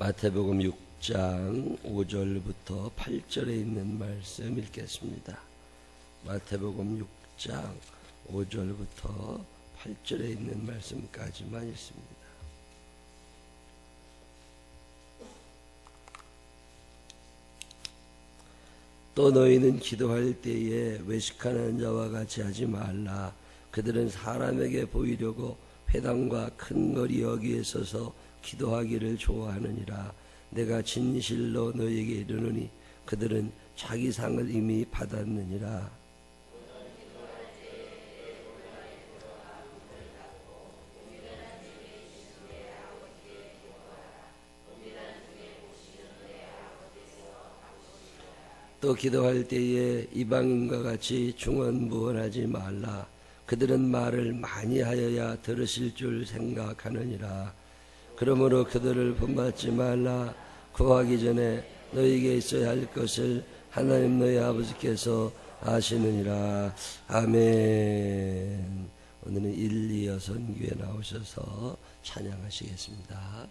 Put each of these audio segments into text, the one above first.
마태복음 6장 5절부터 8절에 있는 말씀 읽겠습니다. 마태복음 6장 5절부터 8절에 있는 말씀까지만 읽습니다. 또 너희는 기도할 때에 외식하는 자와 같이 하지 말라. 그들은 사람에게 보이려고 회당과 큰 거리 여기에 서서 기도하기를 좋아하느니라. 내가 진실로 너희에게 이르노니 그들은 자기 상을 이미 받았느니라. 또 기도할 때에 이방인과 같이 중언부언하지 말라. 그들은 말을 많이 하여야 들으실 줄 생각하느니라. 그러므로 그들을 본받지 말라. 구하기 전에 너희에게 있어야 할 것을 하나님 너희 아버지께서 아시느니라. 아멘. 오늘은 1, 2여 선교에 나오셔서 찬양하시겠습니다.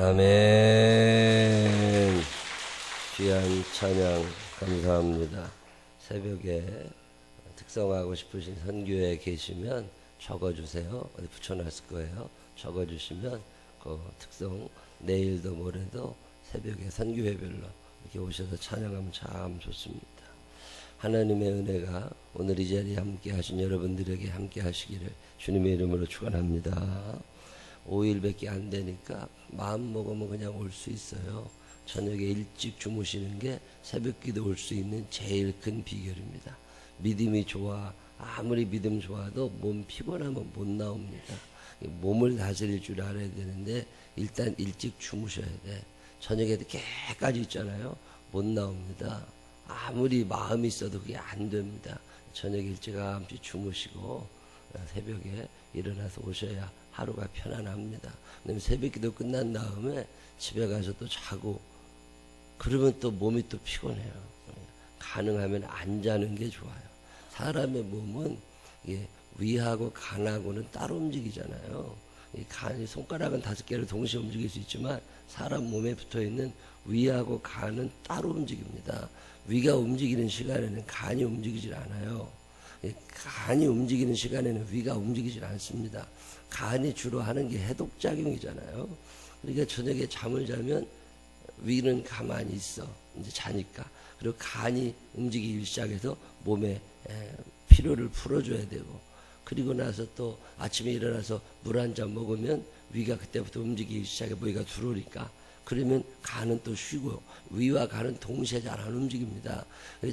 아멘. 귀한 찬양 감사합니다. 새벽에 특성하고 싶으신 선교에 계시면 적어주세요. 어디 붙여놨을 거예요. 적어주시면 그 특성 내일도 모레도 새벽에 선교회별로 이렇게 오셔서 찬양하면 참 좋습니다. 하나님의 은혜가 오늘 이 자리에 함께 하신 여러분들에게 함께 하시기를 주님의 이름으로 축원합니다. 5일밖에 안 되니까 마음 먹으면 그냥 올 수 있어요. 저녁에 일찍 주무시는 게 새벽기도 올 수 있는 제일 큰 비결입니다. 믿음이 좋아, 아무리 믿음 좋아도 몸 피곤하면 못 나옵니다. 몸을 다스릴 줄 알아야 되는데 일단 일찍 주무셔야 돼. 저녁에도 깨까지 있잖아요. 못 나옵니다. 아무리 마음이 있어도 그게 안 됩니다. 저녁에 일찌감치 주무시고 새벽에 일어나서 오셔야 하루가 편안합니다. 그다음에 새벽기도 끝난 다음에 집에 가서 또 자고 그러면 또 몸이 또 피곤해요. 가능하면 안 자는 게 좋아요. 사람의 몸은 위하고 간하고는 따로 움직이잖아요. 이 간이 손가락은 5개를 동시에 움직일 수 있지만 사람 몸에 붙어있는 위하고 간은 따로 움직입니다. 위가 움직이는 시간에는 간이 움직이질 않아요. 간이 움직이는 시간에는 위가 움직이질 않습니다. 간이 주로 하는 게 해독작용이잖아요. 그러니까 저녁에 잠을 자면 위는 가만히 있어. 이제 자니까. 그리고 간이 움직이기 시작해서 몸에 피로를 풀어줘야 되고, 그리고 나서 또 아침에 일어나서 물 한 잔 먹으면 위가 그때부터 움직이기 시작해 위가 들어오니까, 그러면 간은 또 쉬고 위와 간은 동시에 잘 안 움직입니다.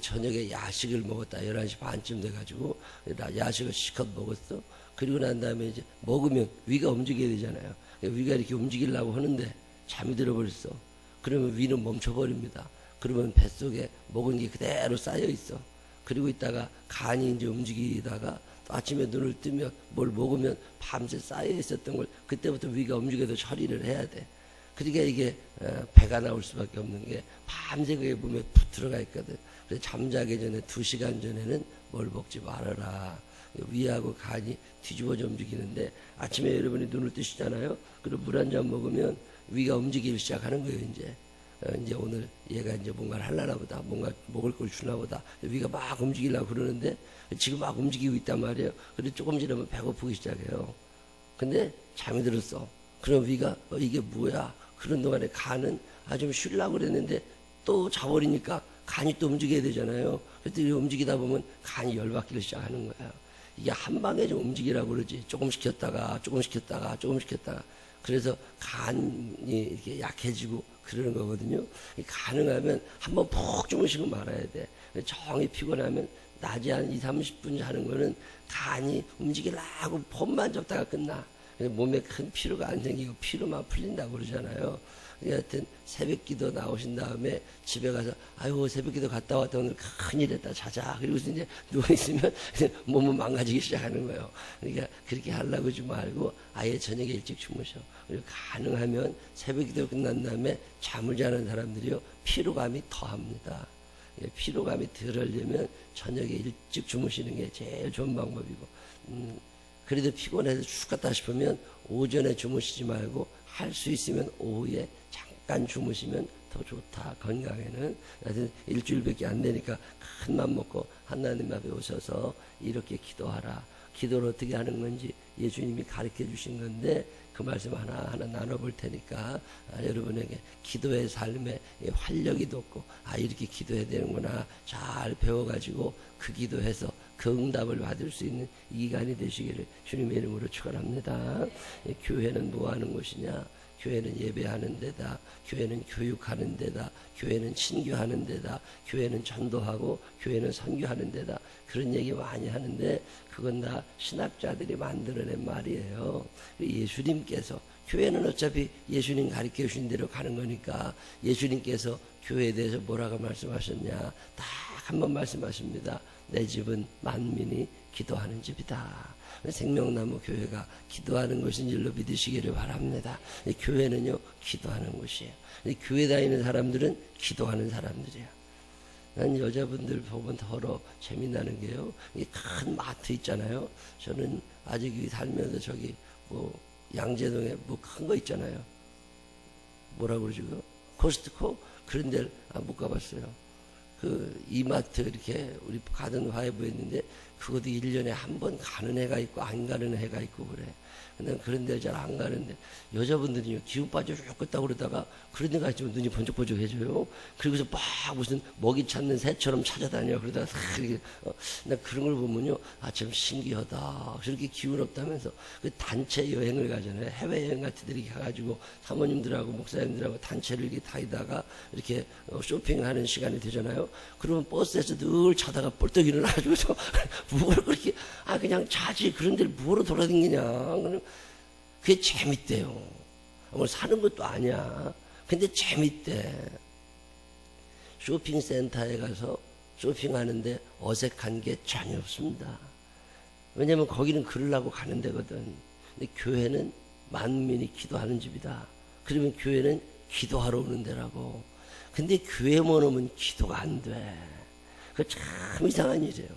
저녁에 야식을 먹었다. 11시 반쯤 돼가지고 야식을 실컷 먹었어. 그리고 난 다음에 이제 먹으면 위가 움직여야 되잖아요. 위가 이렇게 움직이려고 하는데 잠이 들어버렸어. 그러면 위는 멈춰버립니다. 그러면 뱃속에 먹은 게 그대로 쌓여 있어. 그리고 있다가 간이 이제 움직이다가 또 아침에 눈을 뜨면 뭘 먹으면 밤새 쌓여 있었던 걸 그때부터 위가 움직여서 처리를 해야 돼. 그러니까 이게 배가 나올 수밖에 없는 게 밤새 그게 몸에 푹 들어가 있거든. 그래서 잠자기 전에 2시간 전에는 뭘 먹지 말아라. 위하고 간이 뒤집어져 움직이는데 아침에 여러분이 눈을 뜨시잖아요. 그리고 물 한 잔 먹으면 위가 움직이기 시작하는 거예요. 이제 오늘 얘가 이제 뭔가를 하려나 보다, 뭔가 먹을 걸 주나 보다. 위가 막 움직이려고 그러는데 지금 막 움직이고 있단 말이에요. 그런데 조금 지나면 배고프기 시작해요. 근데 잠이 들었어. 그럼 위가 이게 뭐야? 그런 동안에 간은 좀 쉬려고 그랬는데 또 자버리니까 간이 또 움직여야 되잖아요. 그랬더니 움직이다 보면 간이 열받기를 시작하는 거야. 이게 한 방에 좀 움직이라고 그러지. 조금 시켰다가 조금 시켰다가 조금 시켰다가. 그래서 간이 이렇게 약해지고 그러는 거거든요. 가능하면 한번 푹 주무시고 말아야 돼. 정이 피곤하면 낮에 한 2, 30분 자는 거는 간이 움직이려고 폰만 접다가 끝나. 몸에 큰 피로가 안 생기고 피로만 풀린다고 그러잖아요. 하여튼 새벽기도 나오신 다음에 집에 가서 아유 새벽기도 갔다 왔다 오늘 큰일 했다 자자. 그리고 이제 누워있으면 몸은 망가지기 시작하는 거예요. 그러니까 그렇게 하려고 하지 말고 아예 저녁에 일찍 주무셔. 그리고 가능하면 새벽기도 끝난 다음에 잠을 자는 사람들이요 피로감이 더합니다. 피로감이 덜하려면 저녁에 일찍 주무시는 게 제일 좋은 방법이고, 그래도 피곤해서 죽겠다 싶으면 오전에 주무시지 말고 할 수 있으면 오후에 잠깐 주무시면 더 좋다. 건강에는. 하여튼 일주일밖에 안 되니까 큰 맘 먹고 하나님 앞에 오셔서 이렇게 기도하라. 기도를 어떻게 하는 건지 예수님이 가르쳐 주신 건데 그 말씀 하나하나 나눠볼 테니까 여러분에게 기도의 삶에 활력이 돋고 이렇게 기도해야 되는구나 잘 배워가지고 그 기도해서 그 응답을 받을 수 있는 이 기간이 되시기를 주님의 이름으로 축원합니다. 교회는 뭐 하는 곳이냐? 교회는 예배하는 데다, 교회는 교육하는 데다, 교회는 친교하는 데다, 교회는 전도하고 교회는 선교하는 데다. 그런 얘기 많이 하는데 그건 다 신학자들이 만들어낸 말이에요. 예수님께서 교회는 어차피 예수님 가르쳐 주신 대로 가는 거니까 예수님께서 교회에 대해서 뭐라고 말씀하셨냐? 딱 한 번 말씀하십니다. 내 집은 만민이 기도하는 집이다. 생명나무 교회가 기도하는 것인 줄로 믿으시기를 바랍니다. 교회는요 기도하는 곳이에요. 교회 다니는 사람들은 기도하는 사람들이에요. 난 여자분들 보면 더러 재미나는 게요. 큰 마트 있잖아요. 저는 아직 살면서 저기 뭐 양재동에 뭐 큰 거 있잖아요. 뭐라고 그러지? 코스트코? 그런 데를 못 가봤어요. 그 이마트 이렇게 우리 가든 화해부에 있는데 그것도 1년에 한 번 가는 해가 있고 안 가는 해가 있고 그래. 근데 그런 데 잘 안 가는데 여자분들이 기운 빠져 죽겠다고 그러다가 그런 데 가시면 눈이 번쩍번쩍해져요. 그리고서 막 무슨 먹이 찾는 새처럼 찾아다녀. 그러다가 이렇게 나 그런 걸 보면요, 아 참 신기하다. 저렇게 기운 없다면서 그 단체 여행을 가잖아요. 해외여행 같은 데 이렇게 가가지고 사모님들하고 목사님들하고 단체를 이렇게 다니다가 이렇게 쇼핑하는 시간이 되잖아요. 그러면 버스에서 늘 자다가 뻘떡 일어나가지고서 뭘 그렇게 그냥 자지. 그런 데를 뭐로 돌아다니냐. 그게 재밌대요. 오늘 사는 것도 아니야. 근데 재밌대. 쇼핑센터에 가서 쇼핑하는데 어색한 게 전혀 없습니다. 왜냐면 거기는 그러려고 가는 데거든. 근데 교회는 만민이 기도하는 집이다. 그러면 교회는 기도하러 오는 데라고. 근데 교회만 오면 기도가 안 돼. 그거 참 이상한 일이에요.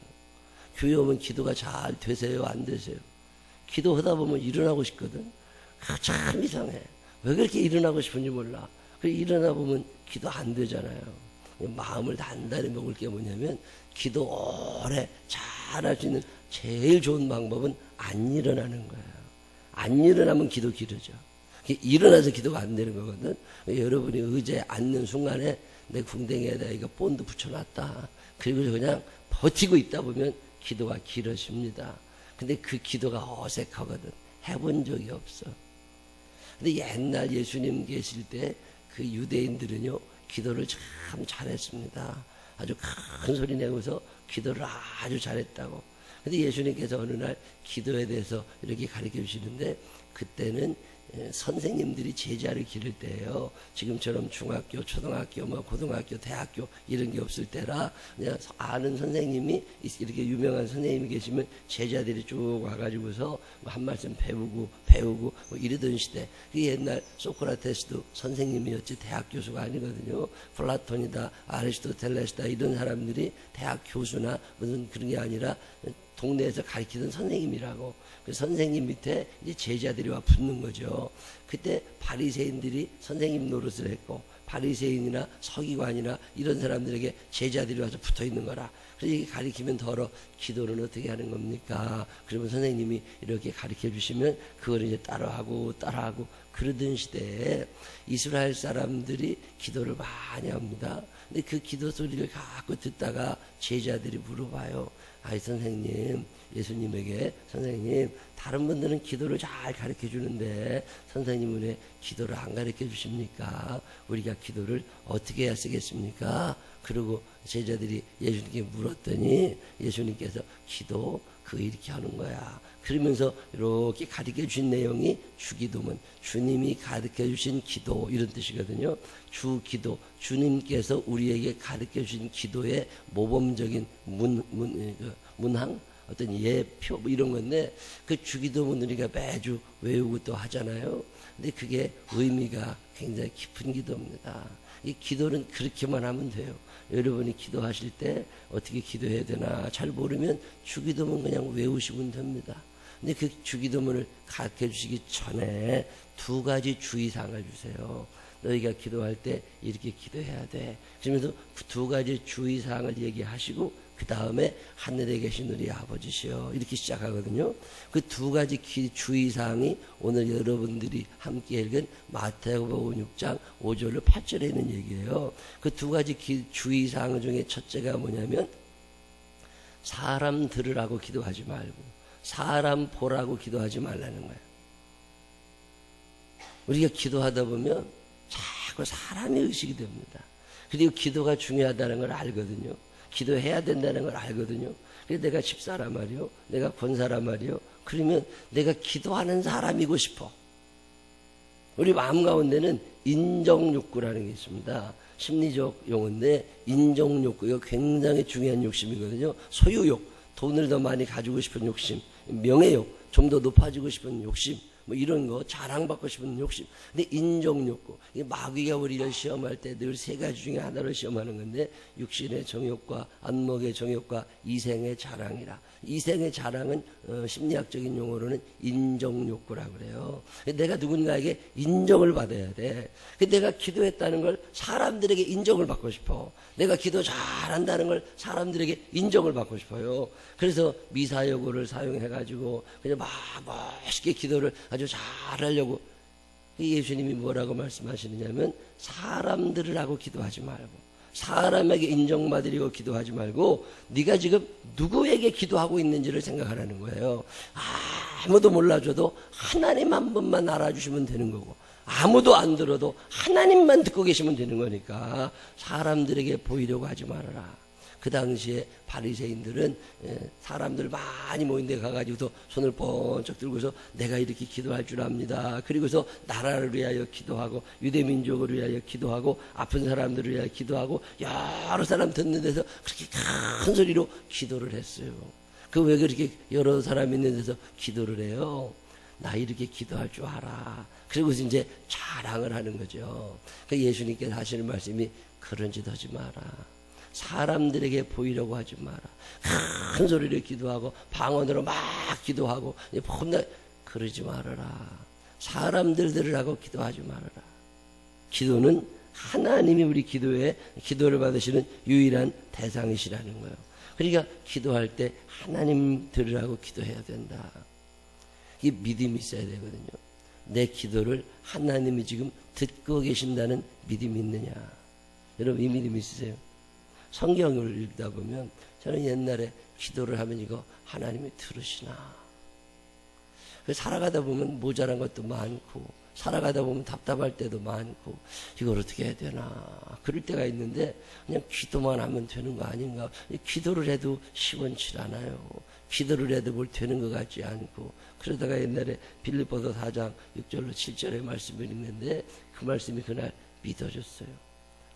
교회 오면 기도가 잘 되세요, 안 되세요? 기도하다 보면 일어나고 싶거든. 참 이상해. 왜 그렇게 일어나고 싶은지 몰라. 일어나 보면 기도 안 되잖아요. 마음을 단단히 먹을 게 뭐냐면, 기도 오래 잘할 수 있는 제일 좋은 방법은 안 일어나는 거예요. 안 일어나면 기도 길어져. 일어나서 기도가 안 되는 거거든. 여러분이 의자에 앉는 순간에 내 궁뎅이에다 이거 본드 붙여놨다. 그리고 그냥 버티고 있다 보면 기도가 길어집니다. 근데 그 기도가 어색하거든. 해본 적이 없어. 근데 옛날 예수님 계실 때 그 유대인들은요, 기도를 참 잘했습니다. 아주 큰 소리 내고서 기도를 아주 잘했다고. 근데 예수님께서 어느 날 기도에 대해서 이렇게 가르쳐 주시는데, 그때는 선생님들이 제자를 기를 때예요. 지금처럼 중학교, 초등학교, 고등학교, 대학교 이런 게 없을 때라 그냥 아는 선생님이 이렇게 유명한 선생님이 계시면 제자들이 쭉 와가지고서 한 말씀 배우고 이러던 시대. 그 옛날 소크라테스도 선생님이었지 대학 교수가 아니거든요. 플라톤이다, 아리스토텔레스다 이런 사람들이 대학 교수나 무슨 그런 게 아니라 동네에서 가르치던 선생님이라고. 그 선생님 밑에 이제 제자들이 와 붙는 거죠. 그때 바리새인들이 선생님 노릇을 했고, 바리새인이나 서기관이나 이런 사람들에게 제자들이 와서 붙어 있는 거라. 그래서 이게 가르치면 더러 기도는 어떻게 하는 겁니까? 그러면 선생님이 이렇게 가르쳐 주시면 그걸 이제 따라하고 그러던 시대에 이스라엘 사람들이 기도를 많이 합니다. 근데 그 기도 소리를 갖고 듣다가 제자들이 물어봐요. 아이 선생님, 예수님에게 선생님, 다른 분들은 기도를 잘 가르쳐 주는데 선생님은 왜 기도를 안 가르쳐 주십니까? 우리가 기도를 어떻게 해야 쓰겠습니까? 그리고 제자들이 예수님께 물었더니 예수님께서 기도 이렇게 하는 거야. 그러면서 이렇게 가르쳐 주신 내용이 주기도문, 주님이 가르쳐 주신 기도 이런 뜻이거든요. 주기도, 주님께서 우리에게 가르쳐 주신 기도의 모범적인 문항, 어떤 예표 이런 건데, 그 주기도문 우리가 매주 외우고 또 하잖아요. 근데 그게 의미가 굉장히 깊은 기도입니다. 이 기도는 그렇게만 하면 돼요. 여러분이 기도하실 때 어떻게 기도해야 되나 잘 모르면 주기도문 그냥 외우시면 됩니다. 근데 그 주기도문을 가르쳐 주시기 전에 2가지 주의사항을 주세요. 너희가 기도할 때 이렇게 기도해야 돼. 그러면서 그 2가지 주의사항을 얘기하시고 그 다음에 하늘에 계신 우리 아버지시여 이렇게 시작하거든요. 그 2가지 주의사항이 오늘 여러분들이 함께 읽은 마태복음 6장 5절로 8절에 있는 얘기예요. 그 2가지 주의사항 중에 첫째가 뭐냐면, 사람 들으라고 기도하지 말고 사람 보라고 기도하지 말라는 거예요. 우리가 기도하다 보면 자꾸 사람의 의식이 됩니다. 그리고 기도가 중요하다는 걸 알거든요. 기도해야 된다는 걸 알거든요. 그래서 내가 집사란 말이요, 내가 권사란 말이요, 그러면 내가 기도하는 사람이고 싶어. 우리 마음 가운데는 인정욕구라는 게 있습니다. 심리적 용어인데 인정욕구, 이거 굉장히 중요한 욕심이거든요. 소유욕, 돈을 더 많이 가지고 싶은 욕심, 명예욕, 좀 더 높아지고 싶은 욕심, 뭐 이런 거 자랑받고 싶은 욕심. 근데 인정 욕구. 이 마귀가 우리를 시험할 때 늘 세 가지 중에 하나를 시험하는 건데 육신의 정욕과 안목의 정욕과 이생의 자랑이라. 이생의 자랑은 심리학적인 용어로는 인정 욕구라고 그래요. 내가 누군가에게 인정을 받아야 돼. 내가 기도했다는 걸 사람들에게 인정을 받고 싶어. 내가 기도 잘한다는 걸 사람들에게 인정을 받고 싶어요. 그래서 미사여구를 사용해가지고 그냥 막 멋있게 기도를 아주 잘하려고. 예수님이 뭐라고 말씀하시느냐면 사람들을 하고 기도하지 말고 사람에게 인정받으려고 기도하지 말고 네가 지금 누구에게 기도하고 있는지를 생각하라는 거예요. 아무도 몰라줘도 하나님 한 분만 알아주시면 되는 거고 아무도 안 들어도 하나님만 듣고 계시면 되는 거니까 사람들에게 보이려고 하지 말아라. 그 당시에 바리새인들은 사람들 많이 모인 데 가가지고서 손을 번쩍 들고서 내가 이렇게 기도할 줄 압니다. 그리고서 나라를 위하여 기도하고 유대민족을 위하여 기도하고 아픈 사람들을 위하여 기도하고 여러 사람 듣는 데서 그렇게 큰 소리로 기도를 했어요. 그 왜 그렇게 여러 사람 있는 데서 기도를 해요? 나 이렇게 기도할 줄 알아. 그리고서 이제 자랑을 하는 거죠. 예수님께서 하시는 말씀이 그런 짓 하지 마라. 사람들에게 보이려고 하지 마라. 큰 소리로 기도하고 방언으로 막 기도하고 폼나 그러지 말아라. 사람들 들으라고 기도하지 말아라. 기도는 하나님이 우리 기도를 받으시는 유일한 대상이시라는 거예요. 그러니까 기도할 때 하나님 들으라고 기도해야 된다. 이 믿음이 있어야 되거든요. 내 기도를 하나님이 지금 듣고 계신다는 믿음이 있느냐. 여러분 이 믿음이 있으세요? 성경을 읽다 보면 저는 옛날에 기도를 하면 이거 하나님이 들으시나. 살아가다 보면 모자란 것도 많고 살아가다 보면 답답할 때도 많고 이걸 어떻게 해야 되나 그럴 때가 있는데 그냥 기도만 하면 되는 거 아닌가. 기도를 해도 시원치 않아요. 기도를 해도 뭘 되는 것 같지 않고 그러다가 옛날에 빌립보서 4장 6절로 7절의 말씀을 읽는데 그 말씀이 그날 믿어졌어요.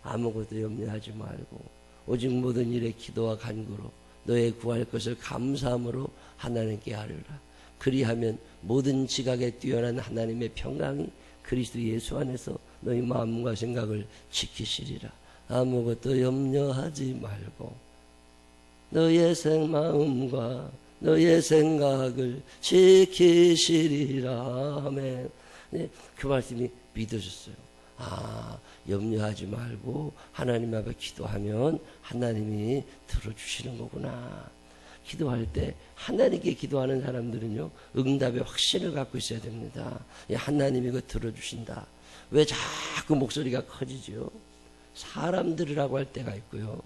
아무것도 염려하지 말고 오직 모든 일에 기도와 간구로 너의 구할 것을 감사함으로 하나님께 아뢰라. 그리하면 모든 지각에 뛰어난 하나님의 평강이 그리스도 예수 안에서 너희 마음과 생각을 지키시리라. 아무것도 염려하지 말고 너의 마음과 너의 생각을 지키시리라. 아멘. 네, 그 말씀이 믿어졌어요. 염려하지 말고 하나님 앞에 기도하면 하나님이 들어주시는 거구나. 기도할 때 하나님께 기도하는 사람들은요 응답의 확신을 갖고 있어야 됩니다. 하나님이 이거 들어주신다. 왜 자꾸 목소리가 커지죠? 사람들이라고 할 때가 있고요.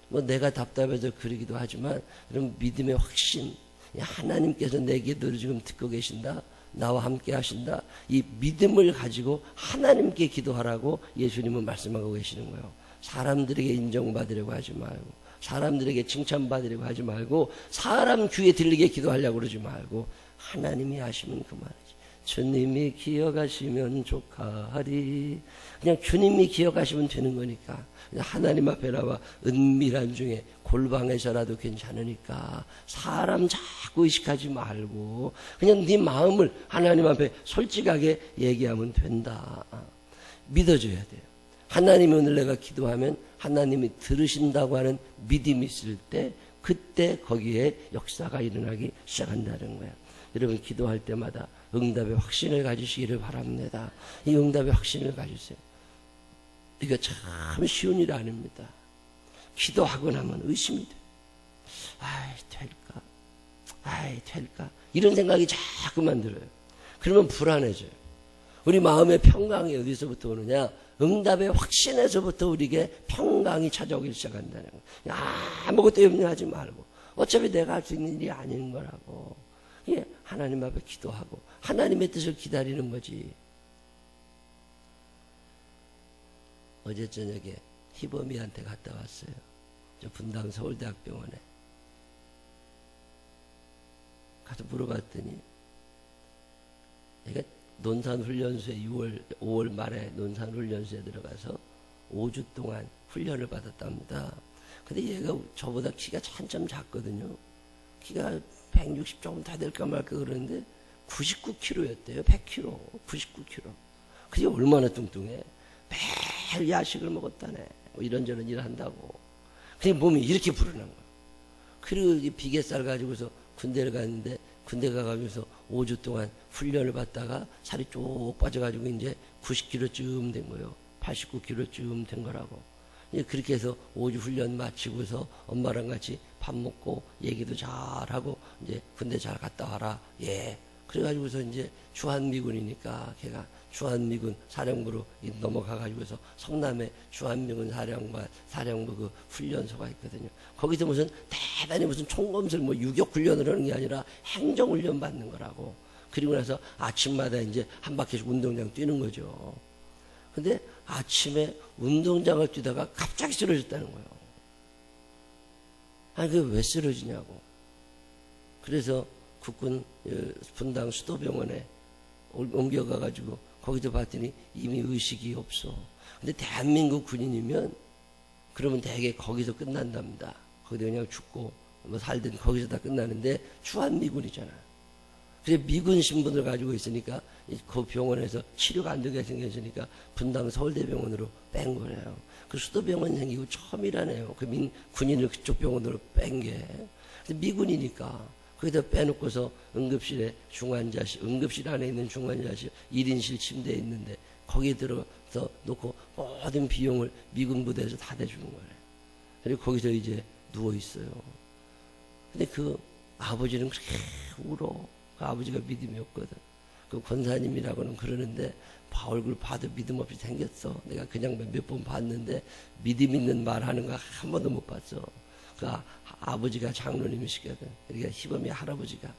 뭐 내가 답답해서 그러기도 하지만 그런 믿음의 확신, 하나님께서 내 기도를 지금 듣고 계신다. 나와 함께 하신다. 이 믿음을 가지고 하나님께 기도하라고 예수님은 말씀하고 계시는 거예요. 사람들에게 인정받으려고 하지 말고 사람들에게 칭찬받으려고 하지 말고 사람 귀에 들리게 기도하려고 그러지 말고 하나님이 하시면 그만이지. 주님이 기억하시면 족하리. 그냥 주님이 기억하시면 되는 거니까 하나님 앞에 나와 은밀한 중에 골방에서라도 괜찮으니까 사람 자꾸 의식하지 말고 그냥 네 마음을 하나님 앞에 솔직하게 얘기하면 된다. 믿어줘야 돼요. 하나님이 오늘 내가 기도하면 하나님이 들으신다고 하는 믿음이 있을 때 그때 거기에 역사가 일어나기 시작한다는 거예요. 여러분 기도할 때마다 응답의 확신을 가지시기를 바랍니다. 이 응답의 확신을 가지세요. 이거 참 쉬운 일 아닙니다. 기도하고 나면 의심이 돼요. 될까? 이런 생각이 자꾸만 들어요. 그러면 불안해져요. 우리 마음의 평강이 어디서부터 오느냐? 응답의 확신에서부터 우리에게 평강이 찾아오기 시작한다는 거예요. 아무것도 염려하지 말고 어차피 내가 할 수 있는 일이 아닌 거라고. 하나님 앞에 기도하고 하나님의 뜻을 기다리는 거지. 어제 저녁에 희범이한테 갔다 왔어요. 저 분당 서울대학병원에 가서 물어봤더니 얘가 논산훈련소에 5월 말에 논산훈련소에 들어가서 5주 동안 훈련을 받았답니다. 근데 얘가 저보다 키가 한참 작거든요. 키가 160 조금 다 될까 말까 그러는데 99kg였대요. 100kg, 99kg. 그게 얼마나 뚱뚱해. 매일 야식을 먹었다네. 뭐 이런저런 일을 한다고. 그냥 몸이 이렇게 불어난 거야. 그리고 이 비계살 가지고서 군대를 갔는데, 군대 가가지고서 5주 동안 훈련을 받다가 살이 쭉 빠져가지고 이제 90kg쯤 된 거예요. 89kg쯤 된 거라고. 그렇게 해서 5주 훈련 마치고서 엄마랑 같이 밥 먹고 얘기도 잘하고 이제 군대 잘 갔다 와라. 예. 그래가지고서 이제 주한미군이니까 걔가 주한미군 사령부로 넘어가가지고서 성남에 주한미군 사령부 그 훈련소가 있거든요. 거기서 무슨 대단히 무슨 총검술 뭐 유격 훈련을 하는 게 아니라 행정훈련 받는 거라고. 그리고 나서 아침마다 이제 한 바퀴씩 운동장 뛰는 거죠. 근데 아침에 운동장을 뛰다가 갑자기 쓰러졌다는 거예요. 아니, 그게 왜 쓰러지냐고. 그래서 국군 분당 수도병원에 옮겨가가지고 거기서 봤더니 이미 의식이 없어. 근데 대한민국 군인이면 그러면 대개 거기서 끝난답니다. 거기서 그냥 죽고 뭐 살든 거기서 다 끝나는데 주한미군이잖아. 그래서 미군 신분을 가지고 있으니까 그 병원에서 치료가 안 되게 생겼으니까 분당 서울대병원으로 뺀 거래요. 그 수도병원 생기고 처음이라네요. 그 군인을 그쪽 병원으로 뺀 게. 근데 미군이니까 거기다 빼놓고서 응급실에 중환자실, 응급실 안에 있는 중환자실 1인실 침대에 있는데 거기에 들어서 놓고 모든 비용을 미군 부대에서 다 대주는 거예요. 그리고 거기서 이제 누워 있어요. 근데 그 아버지는 그렇게 울어. 그 아버지가 믿음이 없거든. 그 권사님이라고는 그러는데 얼굴 봐도 믿음 없이 생겼어. 내가 그냥 몇 번 봤는데 믿음 있는 말 하는 거 한 번도 못 봤어. 그 아버지가 장로님이시거든. 그러니까 희범이 할아버지가.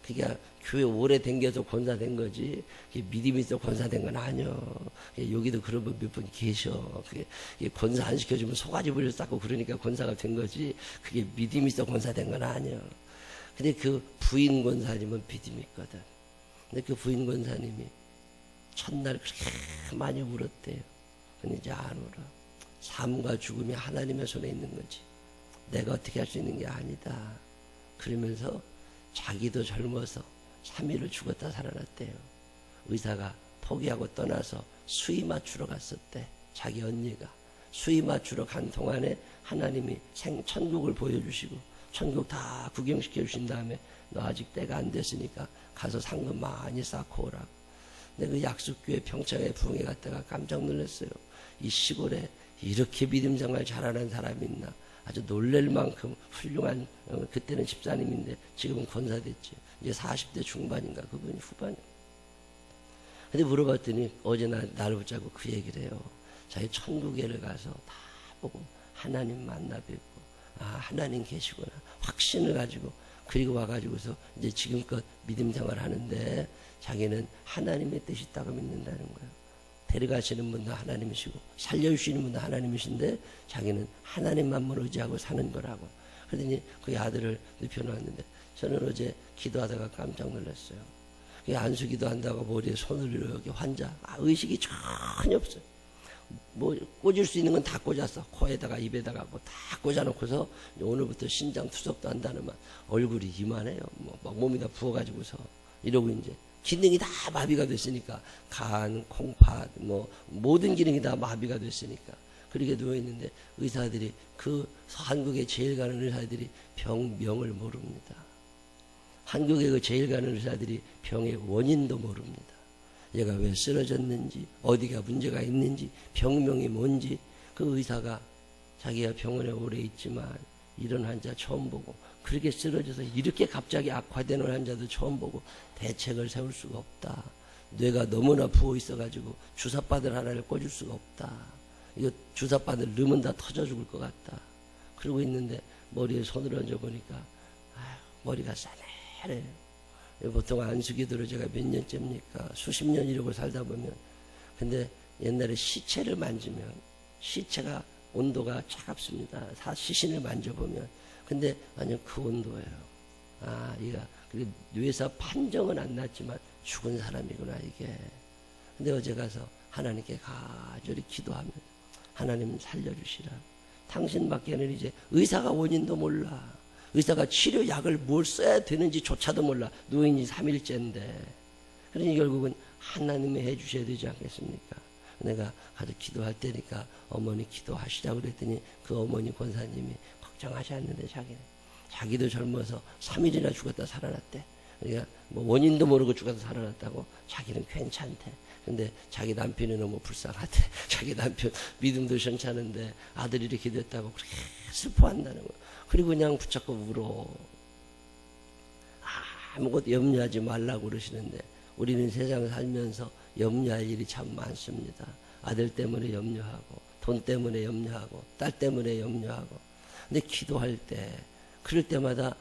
그게 교회 오래 댕겨서 권사된 거지. 믿음이 있어 권사된 건 아니여. 여기도 그런 분 몇 분 계셔. 그게 권사 안 시켜주면 소가지 부려 쌓고 그러니까 권사가 된 거지. 그게 믿음이 있어 권사된 건 아니여. 근데 그 부인 권사님은 믿음이 있거든. 근데 그 부인 권사님이 첫날 그렇게 많이 울었대요. 근데 이제 안 울어. 삶과 죽음이 하나님의 손에 있는 거지. 내가 어떻게 할 수 있는 게 아니다. 그러면서 자기도 젊어서 3일을 죽었다 살아났대요. 의사가 포기하고 떠나서 수의 맞추러 갔었대. 자기 언니가. 수의 맞추러 간 동안에 하나님이 천국을 보여주시고 천국 다 구경시켜 주신 다음에 너 아직 때가 안 됐으니까 가서 상금 많이 쌓고 오라고. 근데 그 약속교회 평창에 부흥회 갔다가 깜짝 놀랐어요. 이 시골에 이렇게 믿음 생활 잘하는 사람이 있나. 아주 놀랄 만큼 훌륭한 그때는 집사님인데 지금은 권사됐지. 이제 40대 중반인가 그분이 후반이에요. 근데 물어봤더니 어제 나를 붙잡고 그 얘기를 해요. 자기 천국에를 가서 다 보고 하나님 만나 뵙고 아 하나님 계시구나 확신을 가지고 그리고 와가지고서 이제 지금껏 믿음 생활 하는데 자기는 하나님의 뜻이 있다고 믿는다는 거예요. 데려가시는 분도 하나님이시고 살려주시는 분도 하나님이신데 자기는 하나님만을 의지하고 사는 거라고. 그러더니 그 아들을 눕혀놓았는데 저는 어제 기도하다가 깜짝 놀랐어요. 안수 기도한다고 머리에 손을 이렇게 환자 의식이 전혀 없어요. 뭐 꽂을 수 있는 건 다 꽂았어. 코에다가 입에다가 뭐 다 꽂아놓고서 오늘부터 신장 투석도 한다는 말. 얼굴이 이만해요. 막 몸이 다 부어가지고서 이러고 이제 기능이 다 마비가 됐으니까 간, 콩팥 뭐 모든 기능이 다 마비가 됐으니까 그렇게 누워있는데 의사들이 그 한국에 제일 가는 의사들이 병명을 모릅니다. 한국에 그 제일 가는 의사들이 병의 원인도 모릅니다. 얘가 왜 쓰러졌는지 어디가 문제가 있는지 병명이 뭔지 그 의사가 자기가 병원에 오래 있지만 이런 환자 처음 보고 그렇게 쓰러져서 이렇게 갑자기 악화되는 환자도 처음 보고 대책을 세울 수가 없다. 뇌가 너무나 부어 있어가지고 주사바늘 하나를 꽂을 수가 없다. 이거 주사바늘 넣으면 다 터져 죽을 것 같다. 그러고 있는데 머리에 손을 얹어보니까 머리가 싸늘해요. 보통 안수기도를 제가 몇 년째입니까? 수십 년 이러고 살다 보면 근데 옛날에 시체를 만지면 시체가 온도가 차갑습니다. 시신을 만져보면 근데 완전 그 온도예요. 이가 뇌에서 판정은 안 났지만 죽은 사람이구나 이게. 근데 어제 가서 하나님께 간절히 기도하면 하나님 살려주시라. 당신밖에는 이제 의사가 원인도 몰라. 의사가 치료약을 뭘 써야 되는지조차도 몰라. 누워있는 지 3일째인데. 그러니 결국은 하나님이 해주셔야 되지 않겠습니까? 내가 가서 기도할 때니까 어머니 기도하시자고 그랬더니 그 어머니 권사님이 걱정하지 않는데 자기도 젊어서 3일이나 죽었다 살아났대. 그러니까 뭐 원인도 모르고 죽어서 살아났다고. 자기는 괜찮대. 근데 자기 남편이 너무 불쌍하대. 자기 남편 믿음도 괜찮은데 아들이 이렇게 됐다고 그렇게 슬퍼한다는 거야. 그리고 그냥 붙잡고 울어. 아무것도 염려하지 말라고 그러시는데 우리는 세상 살면서 염려할 일이 참 많습니다. 아들 때문에 염려하고 돈 때문에 염려하고 딸 때문에 염려하고. 근데 기도할 때 그럴 때마다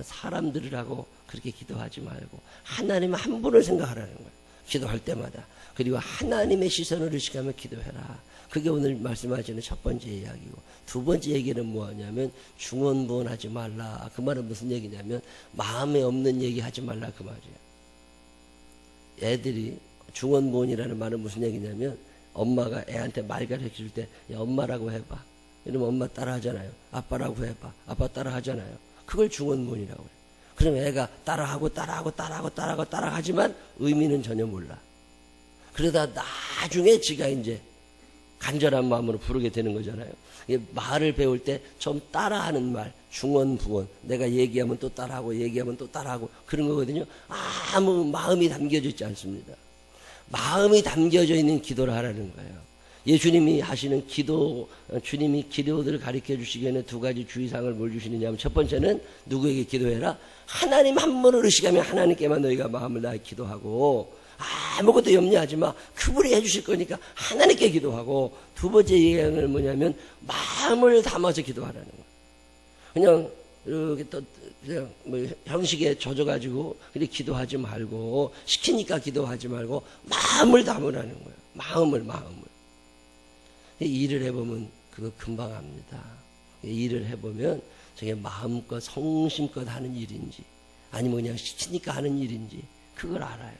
사람들을 하고 그렇게 기도하지 말고 하나님 한 분을 생각하라는 거예요. 기도할 때마다. 그리고 하나님의 시선을 의식하며 기도해라. 그게 오늘 말씀하시는 첫 번째 이야기고, 두 번째 얘기는 뭐냐면 중언부언하지 말라. 그 말은 무슨 얘기냐면 마음에 없는 얘기 하지 말라 그 말이에요. 애들이 중언부언이라는 말은 무슨 얘기냐면 엄마가 애한테 말 가르쳐줄 때 야, 엄마라고 해봐. 이러면 엄마 따라 하잖아요. 아빠라고 해봐. 아빠 따라 하잖아요. 그걸 중언부언이라고 해요. 그럼 애가 따라하고 따라하지만 의미는 전혀 몰라. 그러다 나중에 지가 이제 간절한 마음으로 부르게 되는 거잖아요. 말을 배울 때 좀 따라하는 말, 중언부언. 내가 얘기하면 또 따라하고 얘기하면 또 따라하고 그런 거거든요. 아무 마음이 담겨져 있지 않습니다. 마음이 담겨져 있는 기도를 하라는 거예요. 예수님이 하시는 기도, 주님이 기도들을 가르쳐 주시기에는 두 가지 주의사항을 뭘 주시느냐면 첫 번째는 누구에게 기도해라? 하나님 한 분을 의식하며 하나님께만 너희가 마음을 다해 기도하고 아무것도 염려하지 마. 그분이 해주실 거니까 하나님께 기도하고, 두 번째 얘기는 뭐냐면 마음을 담아서 기도하라는 거예요. 그냥 이렇게 또 그냥 뭐 형식에 젖어가지고 그렇게 기도하지 말고, 시키니까 기도하지 말고 마음을 담으라는 거예요. 마음을. 일을 해보면 그거 금방 압니다. 일을 해보면 저게 마음껏 성심껏 하는 일인지 아니면 그냥 시키니까 하는 일인지 그걸 알아요.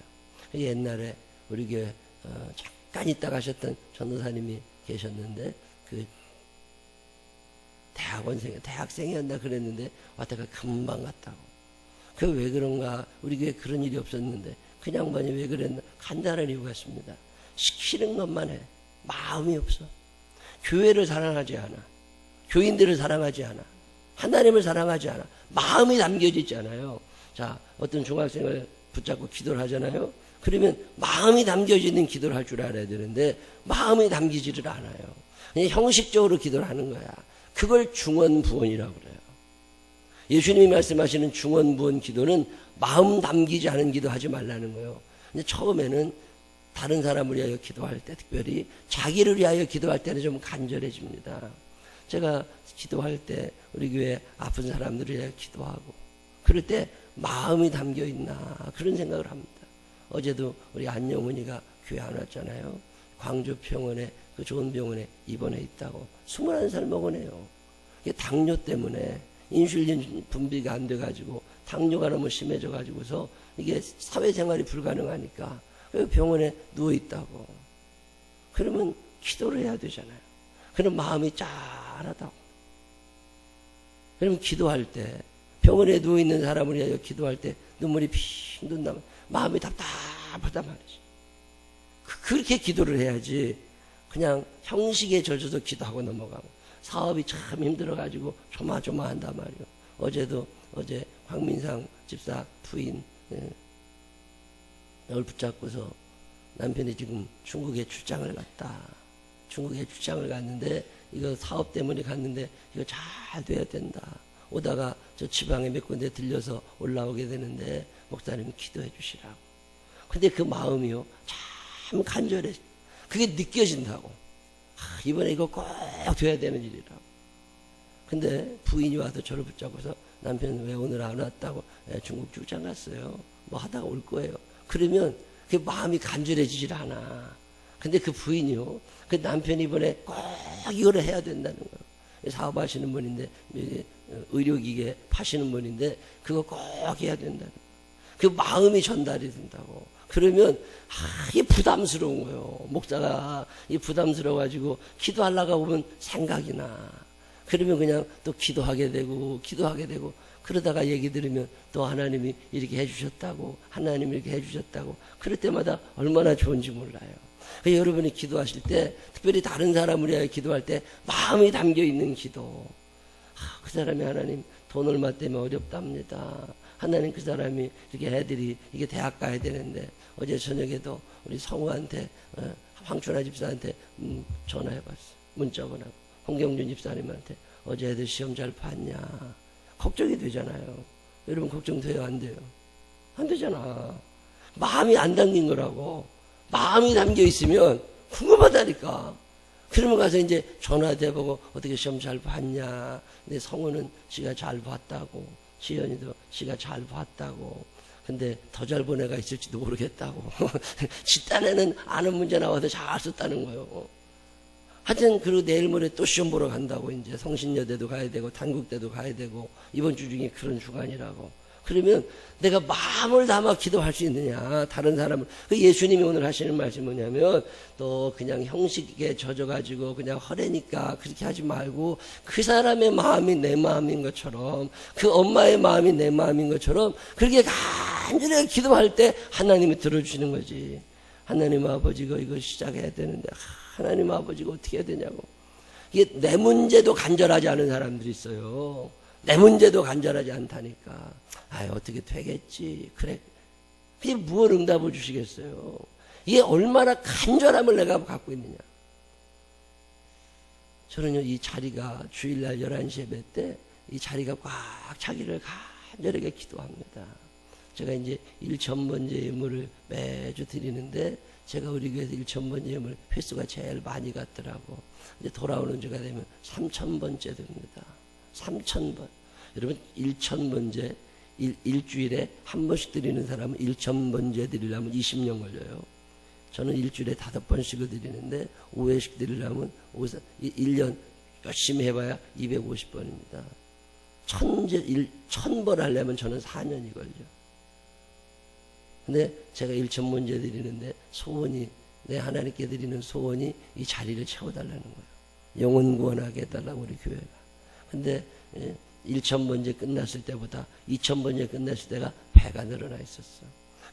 옛날에 우리 교회 잠깐 있다 가셨던 전도사님이 계셨는데 그 대학생이었나 그랬는데 왔다가 금방 갔다고. 그 왜 그런가? 우리 교회 그런 일이 없었는데 그냥 많이 왜 그랬나? 간단한 이유가 있습니다. 시키는 것만 해. 마음이 없어. 교회를 사랑하지 않아. 교인들을 사랑하지 않아. 하나님을 사랑하지 않아. 마음이 담겨져 있잖아요. 자, 어떤 중학생을 붙잡고 기도를 하잖아요. 그러면 마음이 담겨져 있는 기도를 할 줄 알아야 되는데 마음이 담기지를 않아요. 그냥 형식적으로 기도를 하는 거야. 그걸 중언부언이라고 그래요. 예수님이 말씀하시는 중언부언 기도는 마음 담기지 않은 기도 하지 말라는 거예요. 근데 처음에는 다른 사람을 위하여 기도할 때, 특별히 자기를 위하여 기도할 때는 좀 간절해집니다. 제가 기도할 때 우리 교회 아픈 사람들을 위하여 기도하고 그럴 때 마음이 담겨있나 그런 생각을 합니다. 어제도 우리 안영훈이가 교회 안 왔잖아요. 광주 병원에, 그 좋은 병원에 입원해 있다고. 21살 먹으네요. 이게 당뇨 때문에 인슐린 분비가 안 돼가지고 당뇨가 너무 심해져가지고서 이게 사회생활이 불가능하니까 병원에 누워있다고. 그러면 기도를 해야 되잖아요. 그럼 마음이 짠하다고. 그러면 기도할 때 병원에 누워있는 사람을 위하여 기도할 때 눈물이 핑 돈다면 마음이 답답하단 말이지. 그렇게 기도를 해야지 그냥 형식에 젖어서 기도하고 넘어가고 사업이 참 힘들어가지고 조마조마한단 말이에요. 어제 황민상 집사 부인 널 붙잡고서 남편이 지금 중국에 출장을 갔다. 중국에 출장을 갔는데 이거 사업 때문에 갔는데 이거 잘 돼야 된다. 오다가 저 지방에 몇 군데 들려서 올라오게 되는데 목사님 기도해 주시라고. 근데 그 마음이요 참 간절해. 그게 느껴진다고. 이번에 이거 꼭 돼야 되는 일이라고. 근데 부인이 와서 저를 붙잡고서 남편 왜 오늘 안 왔다고. 중국 출장 갔어요. 뭐 하다가 올 거예요. 그러면 그 마음이 간절해지질 않아. 근데 그 부인이요, 그 남편이 이번에 꼭 이거를 해야 된다는 거예요. 사업하시는 분인데, 의료기계 파시는 분인데, 그거 꼭 해야 된다는 거예요. 그 마음이 전달이 된다고. 그러면, 이게 부담스러운 거예요. 목사가 이 부담스러워가지고 기도하려고 보면 생각이 나. 그러면 그냥 또 기도하게 되고 그러다가 얘기 들으면 또 하나님이 이렇게 해주셨다고, 하나님이 이렇게 해주셨다고, 그럴 때마다 얼마나 좋은지 몰라요. 여러분이 기도하실 때, 특별히 다른 사람을 위하여 기도할 때 마음이 담겨 있는 기도. 그 사람이 하나님 돈 얼마 때문에 어렵답니다. 하나님 그 사람이 이렇게 애들이 이게 대학 가야 되는데 어제 저녁에도 우리 성우한테 황춘아 집사한테 전화해봤어. 문자 보내고 홍경준 집사님한테 어제 애들 시험 잘 봤냐. 걱정이 되잖아요. 여러분 걱정돼요? 안 돼요? 안 되잖아. 마음이 안 담긴 거라고. 마음이 담겨 있으면 궁금하다니까. 그러면 가서 이제 전화도 해보고 어떻게 시험 잘 봤냐. 근데 성우는 지가 잘 봤다고. 지연이도 지가 잘 봤다고. 근데 더 잘 본 애가 있을지도 모르겠다고. 지 딴에는 아는 문제 나와서 잘 썼다는 거예요. 하여튼 그리고 내일 모레 또 시험 보러 간다고. 이제 성신여대도 가야 되고 단국대도 가야 되고 이번 주 중에 그런 주간이라고. 그러면 내가 마음을 담아 기도할 수 있느냐. 다른 사람을. 예수님이 오늘 하시는 말씀이 뭐냐면 또 그냥 형식에 젖어가지고 그냥 허례니까 그렇게 하지 말고 그 사람의 마음이 내 마음인 것처럼 그 엄마의 마음이 내 마음인 것처럼 그렇게 간절하게 기도할 때 하나님이 들어주시는 거지. 하나님 아버지가 이거 시작해야 되는데 하나님 아버지가 어떻게 해야 되냐고. 이게 내 문제도 간절하지 않은 사람들이 있어요. 내 문제도 간절하지 않다니까. 어떻게 되겠지. 그래. 그게 무엇 응답을 주시겠어요. 이게 얼마나 간절함을 내가 갖고 있느냐. 저는요, 이 자리가 주일날 11시 예배 때 이 자리가 꽉 차기를 간절하게 기도합니다. 제가 이제 1,000번째 예물을 매주 드리는데 제가 우리 교회에서 1,000번째 예물 횟수가 제일 많이 갔더라고. 이제 돌아오는 주가 되면 3,000번째 됩니다. 3,000번. 여러분 1,000번째 일주일에 한 번씩 드리는 사람은 1,000번째 드리려면 20년 걸려요. 저는 일주일에 5번씩을 드리는데 5회씩 드리려면 1년 열심히 해봐야 250번입니다. 1,000번 하려면 저는 4년이 걸려. 근데 제가 1,000번째 드리는데 소원이, 내 하나님께 드리는 소원이 이 자리를 채워달라는 거예요. 영혼 구원하게 해달라고 우리 교회가. 근데 1,000번째 끝났을 때보다 2,000번째 끝났을 때가 배가 늘어나 있었어.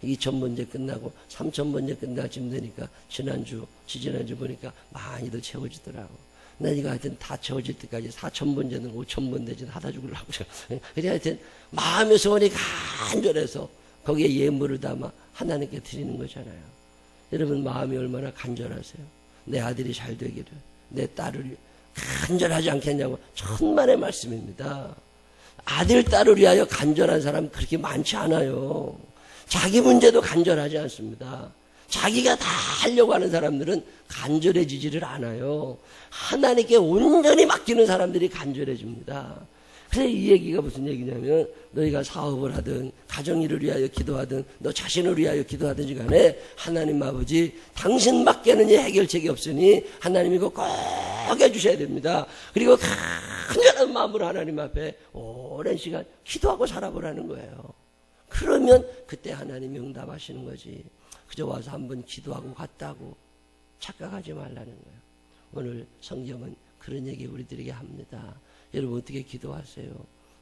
2,000번째 끝나고 3,000번째 끝날 쯤 되니까 지지난주 보니까 많이들 채워지더라고. 나 이거 하여튼 다 채워질 때까지 4,000번째는 5,000번째는 하다 죽으려고. 그래 하여튼 마음의 소원이 간절해서 거기에 예물을 담아 하나님께 드리는 거잖아요. 여러분 마음이 얼마나 간절하세요. 내 아들이 잘 되기를, 내 딸을 간절하지 않겠냐고. 천만의 말씀입니다. 아들, 딸을 위하여 간절한 사람 그렇게 많지 않아요. 자기 문제도 간절하지 않습니다. 자기가 다 하려고 하는 사람들은 간절해지지를 않아요. 하나님께 온전히 맡기는 사람들이 간절해집니다. 그래서 이 얘기가 무슨 얘기냐면 너희가 사업을 하든 가정일을 위하여 기도하든 너 자신을 위하여 기도하든지 간에 하나님 아버지 당신밖에는 이 해결책이 없으니 하나님 이거 꼭 해주셔야 됩니다. 그리고 간절한 마음으로 하나님 앞에 오랜 시간 기도하고 살아보라는 거예요. 그러면 그때 하나님이 응답하시는 거지. 그저 와서 한번 기도하고 갔다고 착각하지 말라는 거예요. 오늘 성경은 그런 얘기 우리들에게 합니다. 여러분 어떻게 기도하세요?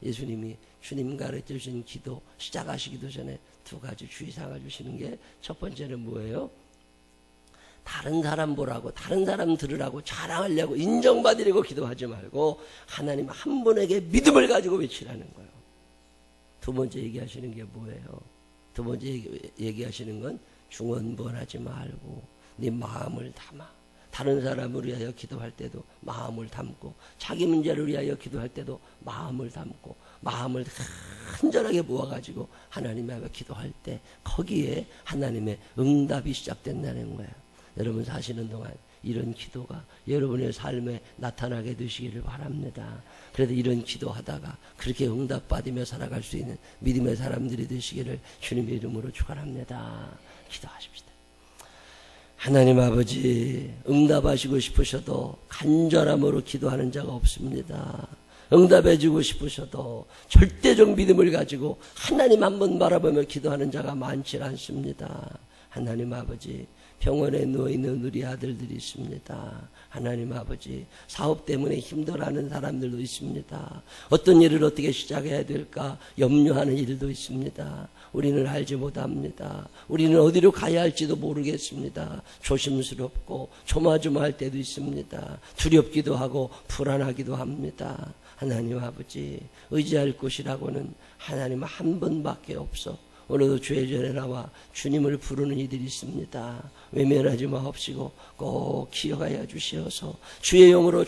예수님이 주님 가르쳐주신 기도 시작하시기도 전에 2가지 주의사항을 주시는 게 첫 번째는 뭐예요? 다른 사람 보라고, 다른 사람 들으라고, 자랑하려고, 인정받으려고 기도하지 말고 하나님 한 분에게 믿음을 가지고 외치라는 거예요. 두 번째 얘기하시는 게 뭐예요? 두 번째 얘기하시는 건 중언부언하지 말고 네 마음을 담아. 다른 사람을 위하여 기도할 때도 마음을 담고 자기 문제를 위하여 기도할 때도 마음을 담고 마음을 간절하게 모아가지고 하나님 앞에 기도할 때 거기에 하나님의 응답이 시작된다는 거예요. 여러분 사시는 동안 이런 기도가 여러분의 삶에 나타나게 되시기를 바랍니다. 그래도 이런 기도하다가 그렇게 응답받으며 살아갈 수 있는 믿음의 사람들이 되시기를 주님의 이름으로 축원합니다. 기도하십시다. 하나님 아버지, 응답하시고 싶으셔도 간절함으로 기도하는 자가 없습니다. 응답해주고 싶으셔도 절대적 믿음을 가지고 하나님 한 번 바라보며 기도하는 자가 많지 않습니다. 하나님 아버지, 병원에 누워있는 우리 아들들이 있습니다. 하나님 아버지, 사업 때문에 힘들어하는 사람들도 있습니다. 어떤 일을 어떻게 시작해야 될까 염려하는 일도 있습니다. 우리는 알지 못합니다. 우리는 어디로 가야 할지도 모르겠습니다. 조심스럽고 조마조마할 때도 있습니다. 두렵기도 하고 불안하기도 합니다. 하나님 아버지, 의지할 곳이라고는 하나님 한 분밖에 없어. 오늘도 주의 전에 나와 주님을 부르는 이들이 있습니다. 외면하지 마옵시고 꼭 기억하여 주시어서 주의 영으로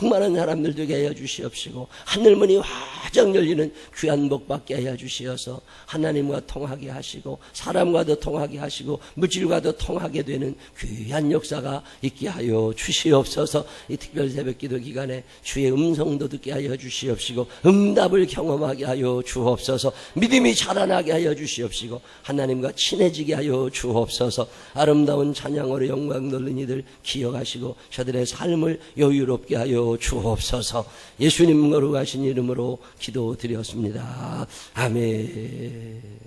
많은 사람들 되게 하여 주시옵시고 하늘문이 화정 열리는 귀한 복 받게 하여 주시어서 하나님과 통하게 하시고 사람과도 통하게 하시고 물질과도 통하게 되는 귀한 역사가 있게 하여 주시옵소서. 이 특별 새벽기도 기간에 주의 음성도 듣게 하여 주시옵시고 응답을 경험하게 하여 주옵소서. 믿음이 자라나게 하여 주시옵시고 하나님과 친해지게 하여 주옵소서. 아름다운 찬양으로 영광 돌린 이들 기억하시고 저들의 삶을 여유롭게 하여 주옵소서. 예수님 거룩하신 이름으로 기도드렸습니다. 아멘.